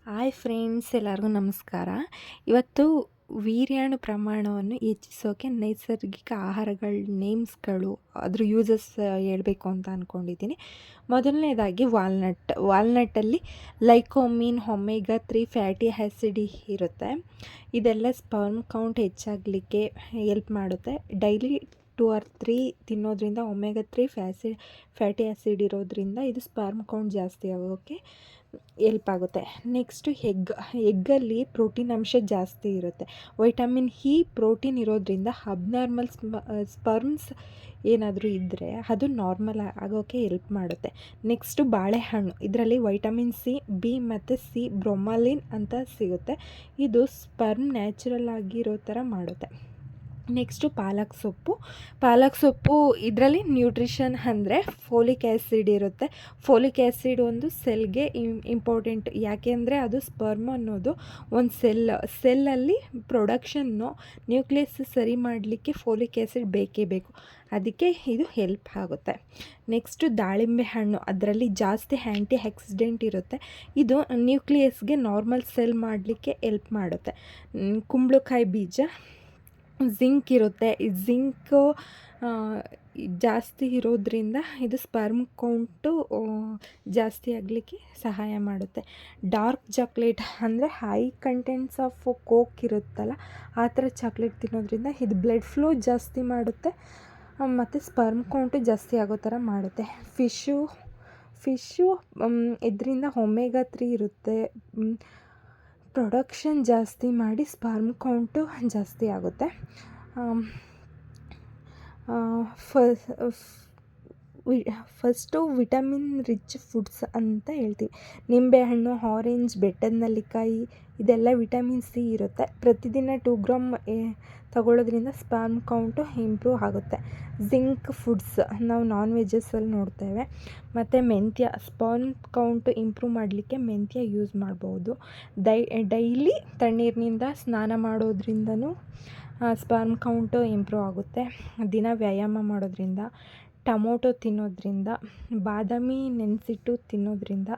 Hi friends, ಎಲ್ಲರಿಗೂ ನಮಸ್ಕಾರ. ಇವತ್ತು ವೀರ್ಯಾಣು ಪ್ರಮಾಣವನ್ನು ಹೆಚ್ಚಿಸೋಕೆ ನೈಸರ್ಗಿಕ ಆಹಾರಗಳ ನೇಮ್ಸ್ಗಳು ಅದ್ರ ಯೂಸಸ್ ಹೇಳಬೇಕು ಅಂತ ಅಂದ್ಕೊಂಡಿದ್ದೀನಿ. ಮೊದಲನೇದಾಗಿ ವಾಲ್ನಟ್ಟಲ್ಲಿ ಲೈಕೋಮೀನ್, ಒಮೆಗಾ 3 ಫ್ಯಾಟಿ ಆ್ಯಸಿಡ್ ಇರುತ್ತೆ. ಇದೆಲ್ಲ ಸ್ಪರ್ಮ್ ಕೌಂಟ್ ಹೆಚ್ಚಾಗಲಿಕ್ಕೆ ಹೆಲ್ಪ್ ಮಾಡುತ್ತೆ. ಡೈಲಿ 2 or 3 ತಿನ್ನೋದ್ರಿಂದ ಒಮೆಗಾ 3 ಫ್ಯಾಟಿ ಆ್ಯಸಿಡ್ ಇರೋದ್ರಿಂದ ಇದು ಸ್ಪರ್ಮ್ ಕೌಂಟ್ ಜಾಸ್ತಿ ಆಗೋಕ್ಕೆ ಹೆಲ್ಪ್ ಆಗುತ್ತೆ. ನೆಕ್ಸ್ಟು ಎಗ್ಗಲ್ಲಿ ಪ್ರೋಟೀನ್ ಅಂಶ ಜಾಸ್ತಿ ಇರುತ್ತೆ. ವೈಟಮಿನ್ ಇ ಪ್ರೋಟೀನ್ ಇರೋದ್ರಿಂದ ಅಬ್ನಾರ್ಮಲ್ ಸ್ಪರ್ಮ್ಸ್ ಏನಾದರೂ ಇದ್ದರೆ ಅದು ನಾರ್ಮಲ್ ಆಗೋಕ್ಕೆ ಹೆಲ್ಪ್ ಮಾಡುತ್ತೆ. ನೆಕ್ಸ್ಟು ಬಾಳೆಹಣ್ಣು, ಇದರಲ್ಲಿ ವೈಟಮಿನ್ ಸಿ, ಬಿ ಮತ್ತು ಸಿ ಬ್ರೊಮಾಲಿನ್ ಅಂತ ಸಿಗುತ್ತೆ. ಇದು ಸ್ಪರ್ಮ್ ನ್ಯಾಚುರಲ್ ಆಗಿರೋ ಥರ ಮಾಡುತ್ತೆ. ನೆಕ್ಸ್ಟು ಪಾಲಕ್ ಸೊಪ್ಪು ಇದರಲ್ಲಿ ನ್ಯೂಟ್ರಿಷನ್ ಅಂದರೆ ಫೋಲಿಕ್ ಆ್ಯಸಿಡ್ ಇರುತ್ತೆ. ಫೋಲಿಕ್ ಆ್ಯಸಿಡ್ ಒಂದು ಸೆಲ್ಗೆ ಇಂಪಾರ್ಟೆಂಟ್. ಯಾಕೆಂದರೆ ಅದು ಸ್ಪರ್ಮ್ ಅನ್ನೋದು ಒಂದು ಸೆಲ್ಲಲ್ಲಿ ಪ್ರೊಡಕ್ಷನ್ನು ನ್ಯೂಕ್ಲಿಯಸ್ ಸರಿ ಮಾಡಲಿಕ್ಕೆ ಫೋಲಿಕ್ ಆ್ಯಸಿಡ್ ಬೇಕೇ ಬೇಕು. ಅದಕ್ಕೆ ಇದು ಹೆಲ್ಪ್ ಆಗುತ್ತೆ. ನೆಕ್ಸ್ಟು ದಾಳಿಂಬೆ ಹಣ್ಣು, ಅದರಲ್ಲಿ ಜಾಸ್ತಿ ಆ್ಯಂಟಿ ಆಕ್ಸಿಡೆಂಟ್ ಇರುತ್ತೆ. ಇದು ನ್ಯೂಕ್ಲಿಯಸ್ಗೆ ನಾರ್ಮಲ್ ಸೆಲ್ ಮಾಡಲಿಕ್ಕೆ ಹೆಲ್ಪ್ ಮಾಡುತ್ತೆ. ಕುಂಬಳಕಾಯಿ ಬೀಜ ಜಿಂಕ್ ಇರುತ್ತೆ. ಈ ಜಿಂಕು ಜಾಸ್ತಿ ಇರೋದ್ರಿಂದ ಇದು ಸ್ಪರ್ಮ್ ಕೌಂಟು ಜಾಸ್ತಿ ಆಗಲಿಕ್ಕೆ ಸಹಾಯ ಮಾಡುತ್ತೆ. ಡಾರ್ಕ್ ಚಾಕ್ಲೇಟ್ ಅಂದರೆ ಹೈ ಕಂಟೆಂಟ್ಸ್ ಆಫ್ ಕೋಕ್ ಇರುತ್ತಲ್ಲ, ಆ ಥರ ಚಾಕ್ಲೇಟ್ ತಿನ್ನೋದ್ರಿಂದ ಇದು ಬ್ಲಡ್ ಫ್ಲೋ ಜಾಸ್ತಿ ಮಾಡುತ್ತೆ ಮತ್ತು ಸ್ಪರ್ಮ್ ಕೌಂಟು ಜಾಸ್ತಿ ಆಗೋ ಥರ ಮಾಡುತ್ತೆ. ಫಿಶ್ಶು ಇದರಿಂದ ಒಮೆಗಾ 3 ಇರುತ್ತೆ. ಪ್ರೊಡಕ್ಷನ್ ಜಾಸ್ತಿ ಮಾಡಿ ಸ್ಪರ್ಮ್ ಕೌಂಟು ಜಾಸ್ತಿ ಆಗುತ್ತೆ. ಫಸ್ಟು ವಿಟಮಿನ್ ರಿಚ್ ಫುಡ್ಸ್ ಅಂತ ಹೇಳ್ತೀವಿ. ನಿಂಬೆಹಣ್ಣು, ಆರೆಂಜ್, ಬೆಟ್ಟದ ನೆಲ್ಲಿಕಾಯಿ ಇದೆಲ್ಲ ವಿಟಮಿನ್ ಸಿ ಇರುತ್ತೆ. ಪ್ರತಿದಿನ 2 ಗ್ರಾಮ್ ತಗೊಳ್ಳೋದ್ರಿಂದ ಸ್ಪರ್ಮ್ ಕೌಂಟು ಇಂಪ್ರೂವ್ ಆಗುತ್ತೆ. ಜಿಂಕ್ ಫುಡ್ಸ್ ನಾವು ನಾನ್ ವೆಜ್ಜಸ್ಸಲ್ಲಿ ನೋಡ್ತೇವೆ. ಮತ್ತು ಮೆಂತ್ಯ, ಸ್ಪರ್ಮ್ ಕೌಂಟು ಇಂಪ್ರೂವ್ ಮಾಡಲಿಕ್ಕೆ ಮೆಂತ್ಯ ಯೂಸ್ ಮಾಡ್ಬೋದು. ಡೈಲಿ ತಣ್ಣೀರಿನಿಂದ ಸ್ನಾನ ಮಾಡೋದ್ರಿಂದನೂ ಸ್ಪರ್ಮ್ ಕೌಂಟು ಇಂಪ್ರೂವ್ ಆಗುತ್ತೆ. ದಿನ ವ್ಯಾಯಾಮ ಮಾಡೋದ್ರಿಂದ, ಟೊಮೊಟೊ ತಿನ್ನೋದ್ರಿಂದ, ಬಾದಾಮಿ ನೆನೆಸಿಟ್ಟು ತಿನ್ನೋದ್ರಿಂದ